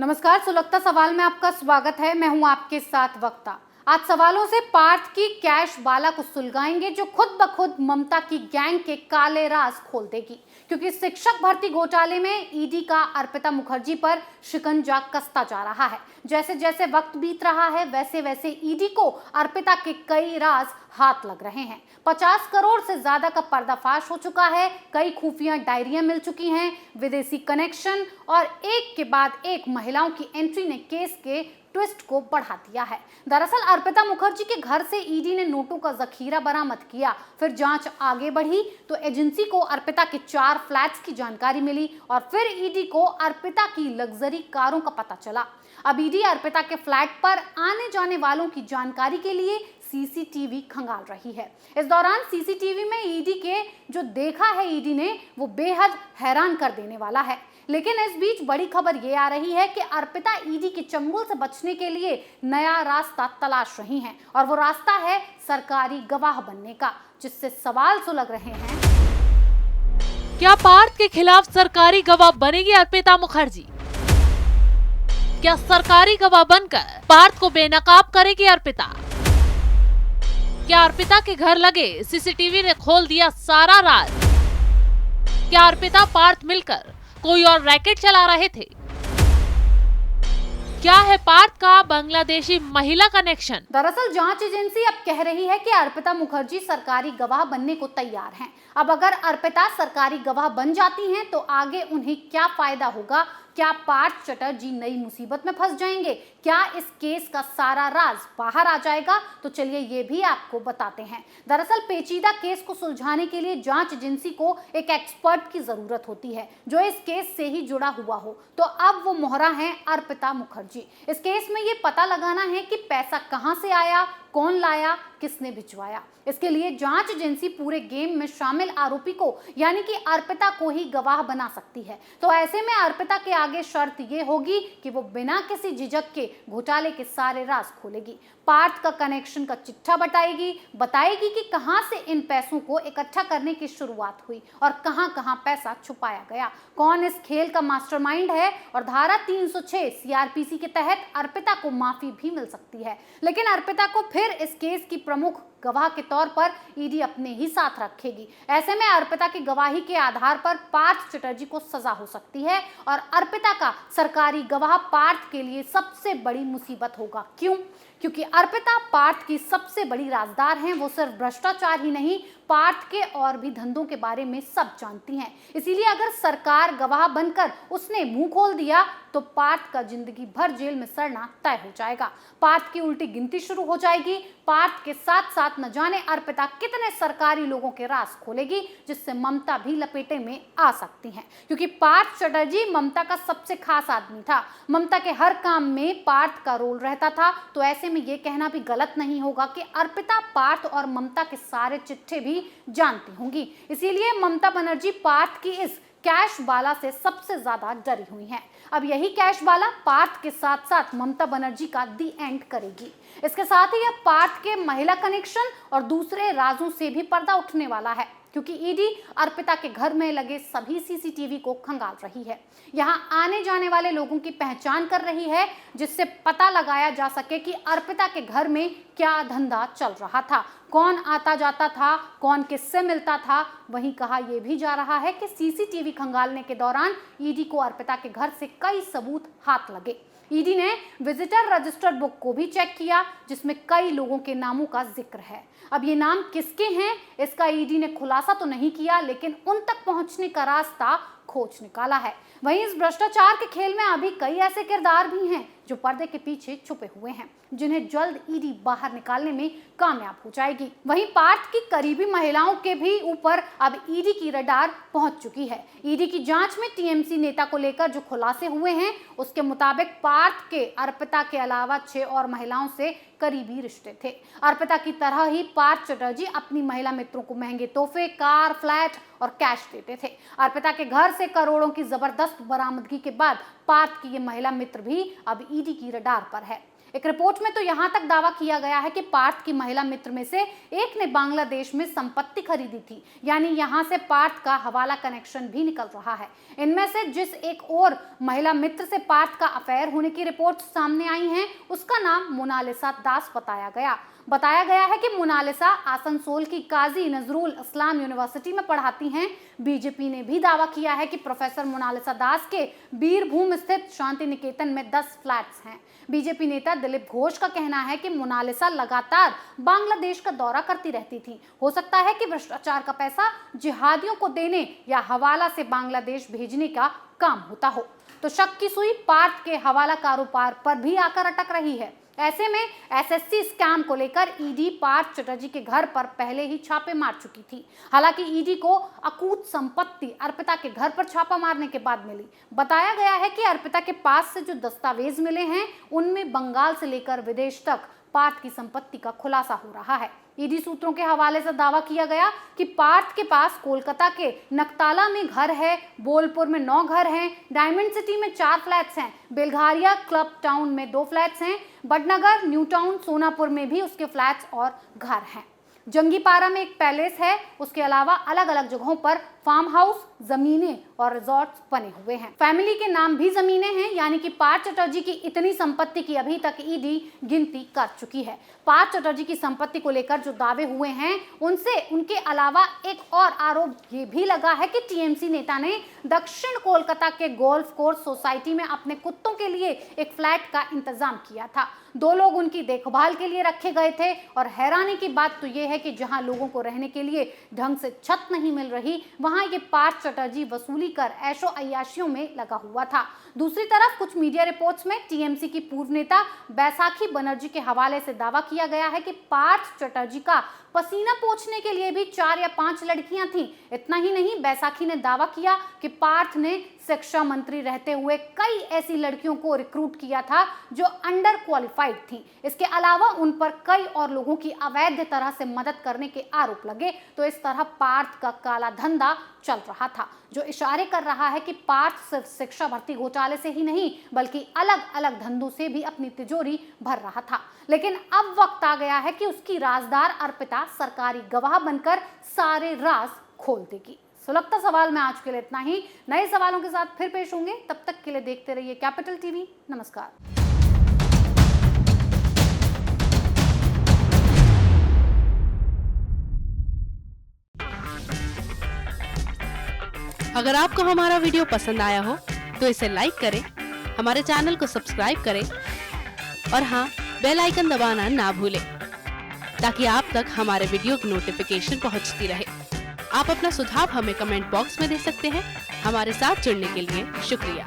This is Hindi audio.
नमस्कार, सुलगता सवाल में आपका स्वागत है। मैं हूं आपके साथ वक्ता। आज सवालों से पार्थ की कैश बाला को सुलगाएंगे, जो खुद ब खुद ममता की गैंग के काले राज खोल देगी। क्योंकि शिक्षक भर्ती घोटाले में ईडी का अर्पिता मुखर्जी पर शिकंजा कसता जा रहा है। जैसे जैसे वक्त बीत रहा है, वैसे वैसे ईडी को अर्पिता के कई राज हाथ लग रहे हैं। 50 करोड़ से ज्यादा का पर्दाफाश हो चुका है, कई खुफिया डायरियां मिल चुकी हैं, विदेशी कनेक्शन और एक के बाद एक महिलाओं की एंट्री ने केस के ट्विस्ट को बढ़ा दिया है। दरअसल अर्पिता मुखर्जी के घर से ईडी ने नोटों का जखीरा बरामद किया। फिर जांच आगे बढ़ी तो एजेंसी को अर्पिता के 4 फ्लैट्स की जानकारी मिली और फिर ईडी को अर्पिता की लग्जरी कारों का पता चला। अब ईडी अर्पिता के फ्लैट पर आने जाने वालों की जानकारी के लिए सीसीटीवी खंगाल रही है। इस दौरान सीसीटीवी में ईडी के जो देखा है ईडी ने, वो बेहद हैरान कर देने वाला है। लेकिन इस बीच बड़ी खबर ये आ रही है कि अर्पिता ईडी के चंगुल से बचने के लिए नया रास्ता तलाश रही हैं और वो रास्ता है सरकारी गवाह बनने का, जिससे सवाल सुलग रहे हैं। क्या पार्थ के खिलाफ सरकारी गवाह बनेगी अर्पिता मुखर्जी? क्या सरकारी गवाह बनकर पार्थ को बेनकाब करेगी अर्पिता? क्या अर्पिता के घर लगे सीसीटीवी ने खोल दिया सारा राज? क्या अर्पिता पार्थ मिलकर कोई और रैकेट चला रहे थे? क्या है पार्थ का बांग्लादेशी महिला कनेक्शन? दरअसल जांच एजेंसी अब कह रही है कि अर्पिता मुखर्जी सरकारी गवाह बनने को तैयार हैं। अब अगर अर्पिता सरकारी गवाह बन जाती हैं तो आगे उन्हें क्या फायदा होगा? क्या पार्थ चटर्जी नई मुसीबत में फंस जाएंगे? क्या इस केस का सारा राज बाहर आ जाएगा? तो चलिए ये भी आपको बताते हैं। दरअसल पेचीदा केस को सुलझाने के लिए जांच एजेंसी को एक एक्सपर्ट की जरूरत होती है जो इस केस से ही जुड़ा हुआ हो। तो अब वो मोहरा है अर्पिता मुखर्जी। इस केस में ये पता लगाना है कि पैसा कहां से आया, कौन लाया, किसने भिजवाया। इसके लिए जांच एजेंसी पूरे गेम में शामिल आरोपी को यानी कि अर्पिता को ही गवाह बना सकती है। तो ऐसे में अर्पिता के आगे शर्त ये होगी कि वो बिना किसी झिझक के घोटाले के सारे राज खोलेगी, पार्थ का कनेक्शन का चिट्ठा बताएगी कि कहां से इन पैसों को इकट्ठा करने की शुरुआत हुई और कहां कहां पैसा छुपाया गया, कौन इस खेल का मास्टरमाइंड है। और धारा 306 सीआरपीसी के तहत अर्पिता को माफी भी मिल सकती है, लेकिन अर्पिता को फिर इस केस की प्रमुख गवाह के तौर पर ईडी अपने ही साथ रखेगी। ऐसे में अर्पिता की गवाही के आधार पर पार्थ चटर्जी को सजा हो सकती है और अर्पिता का सरकारी गवाह पार्थ के लिए सबसे बड़ी मुसीबत होगा। क्यों? क्योंकि अर्पिता पार्थ की सबसे बड़ी राजदार हैं। वो सिर्फ भ्रष्टाचार ही नहीं, पार्थ के और भी धंधों के बारे में सब जानती हैं। इसीलिए अगर सरकार गवाह बनकर उसने मुंह खोल दिया तो पार्थ का जिंदगी भर जेल में सड़ना तय हो जाएगा। पार्थ की उल्टी गिनती शुरू हो जाएगी। पार्थ के साथ साथ न जाने अर्पिता कितने सरकारी लोगों के राज खोलेगी, जिससे ममता भी लपेटे में आ सकती हैं। क्योंकि पार्थ चटर्जी ममता का सबसे खास आदमी था। ममता के हर काम में पार्थ का रोल रहता था। तो ऐसे में ये कहना भी गलत नहीं होगा कि अर्पिता पार्थ और ममता के सारे चिट्ठे भी जानती होंगी। इसीलिए ममता बनर्जी पार्थ की इस कैश बाला से सबसे ज्यादा डरी हुई हैं। अब यही कैश बाला पार्थ के साथ साथ ममता बनर्जी का दी एंड करेगी। इसके साथ ही अब पार्थ के महिला कनेक्शन और दूसरे राजों से भी पर्दा उठने वाला है, क्योंकि ईडी अर्पिता के घर में लगे सभी सीसीटीवी को खंगाल रही है। यहां आने जाने वाले लोगों की पहचान कर रही है, जिससे पता लगाया जा सके कि अर्पिता के घर में क्या धंधा चल रहा था, कौन आता जाता था, कौन किससे मिलता था। वहीं कहा यह भी जा रहा है कि सीसीटीवी खंगालने के दौरान ईडी को अर्पिता के घर से कई सबूत हाथ लगे। ईडी ने विजिटर रजिस्टर बुक को भी चेक किया, जिसमें कई लोगों के नामों का जिक्र है। अब ये नाम किसके हैं, इसका ईडी ने खुलासा तो नहीं किया, लेकिन उन तक पहुंचने का रास्ता खोज निकाला है। वहीं इस भ्रष्टाचार के खेल में अभी कई ऐसे किरदार भी हैं जो पर्दे के पीछे छुपे हुए हैं, जिन्हें जल्द ईडी बाहर निकालने में कामयाब हो जाएगी। वहीं पार्थ की करीबी महिलाओं के भी ऊपर अब ईडी की रडार पहुंच चुकी है। ईडी की जांच में टीएमसी नेता को लेकर जो खुलासे हुए हैं, उसके मुताबिक पार्थ के अर्पिता के अलावा 6 और महिलाओं से करीबी रिश्ते थे। अर्पिता की तरह ही पार्थ चटर्जी अपनी महिला मित्रों को महंगे तोहफे, कार, फ्लैट और कैश देते थे। अर्पिता के घर से करोड़ों की जबरदस्त बरामदगी के बाद पार्थ की ये महिला मित्र भी अब ईडी की रडार पर है। एक रिपोर्ट में तो यहां तक दावा किया गया है कि पार्थ की महिला मित्र में से एक ने बांग्लादेश में संपत्ति खरीदी थी, यानी यहां से पार्थ का हवाला कनेक्शन भी निकल रहा है। इनमें से जिस एक और महिला मित्र से पार्थ का अफेयर होने की रिपोर्ट सामने आई है, उसका नाम मोनालिसा दास बताया गया है कि मोनालिसा आसनसोल की काजी नजरुल इस्लाम यूनिवर्सिटी में पढ़ाती हैं। बीजेपी ने भी दावा किया है कि प्रोफेसर मोनालिसा दास के बीरभूम स्थित शांति निकेतन में 10 फ्लैट्स हैं। बीजेपी नेता दिलीप घोष का कहना है कि मोनालिसा लगातार बांग्लादेश का दौरा करती रहती थी। हो सकता है कि भ्रष्टाचार का पैसा जिहादियों को देने या हवाला से बांग्लादेश भेजने का काम होता हो। तो शक की सुई पार्थ के हवाला कारोबार पर भी आकर अटक रही है। ऐसे में एसएससी स्कैम को लेकर ईडी पार्थ चटर्जी के घर पर पहले ही छापे मार चुकी थी। हालांकि ईडी को अकूत संपत्ति अर्पिता के घर पर छापा मारने के बाद मिली। बताया गया है कि अर्पिता के पास से जो दस्तावेज मिले हैं, उनमें बंगाल से लेकर विदेश तक पार्थ की संपत्ति का खुलासा हो रहा है। ईडी सूत्रों के हवाले से दावा किया गया कि पार्थ के पास कोलकाता के नकताला में घर है, बोलपुर में 9 घर हैं, डायमंड सिटी में 4 फ्लैट्स हैं, बेलघारिया क्लब टाउन में 2 फ्लैट्स हैं, बडनगर, न्यू टाउन, सोनापुर में भी उसके फ्लैट्स और घर हैं। जंगीपारा में एक पैलेस है। उसके अलावा अलग अलग जगहों पर फार्म हाउस, जमीनें और रिजॉर्ट्स बने हुए हैं। फैमिली के नाम भी जमीनें हैं, यानी कि पार्थ चटर्जी की इतनी संपत्ति की अभी तक ईडी गिनती कर चुकी है। पार्थ चटर्जी की संपत्ति को लेकर जो दावे हुए हैं, उनके अलावा एक और आरोप ये भी लगा है कि टीएमसी नेता ने दक्षिण कोलकाता के गोल्फ कोर्स सोसाइटी में अपने कुत्तों के लिए एक फ्लैट का इंतजाम किया था। 2 लोग उनकी देखभाल के लिए रखे गए थे और हैरानी की बात तो ये है कि जहां लोगों को रहने के लिए ढंग से छत नहीं मिल रही, वहां ये पार्थ चटर्जी वसूली कर ऐशो अय्याशियों में लगा हुआ था। दूसरी तरफ कुछ मीडिया रिपोर्ट्स में टीएमसी की पूर्व नेता बैसाखी बनर्जी के हवाले से दावा किया गया है कि पार्थ चटर्जी का पसीना पोंछने के लिए भी 4 या 5 लड़कियां थीं। इतना ही नहीं, बैसाखी ने दावा किया कि पार्थ ने शिक्षा मंत्री रहते हुए कई ऐसी लड़कियों को रिक्रूट किया था जो अंडर क्वालिफाइड थी। इसके अलावा उन पर कई और लोगों की अवैध तरह से मदद करने के आरोप लगे। तो इस तरह पार्थ का काला धंधा चल रहा था, जो इशारे कर रहा है कि पार्थ सिर्फ शिक्षा भर्ती घोटाले से ही नहीं बल्कि अलग अलग धंधों से भी अपनी तिजोरी भर रहा था। लेकिन अब वक्त आ गया है कि उसकी राजदार अर्पिता सरकारी गवाह बनकर सारे राज खोल देगी। सुलगता सवाल में आज के लिए इतना ही। नए सवालों के साथ फिर पेश होंगे, तब तक के लिए देखते रहिए कैपिटल टीवी। नमस्कार। अगर आपको हमारा वीडियो पसंद आया हो तो इसे लाइक करें, हमारे चैनल को सब्सक्राइब करें और हाँ, बेल आइकन दबाना ना भूलें ताकि आप तक हमारे वीडियो की नोटिफिकेशन पहुंचती रहे। आप अपना सुझाव हमें कमेंट बॉक्स में दे सकते हैं। हमारे साथ जुड़ने के लिए शुक्रिया।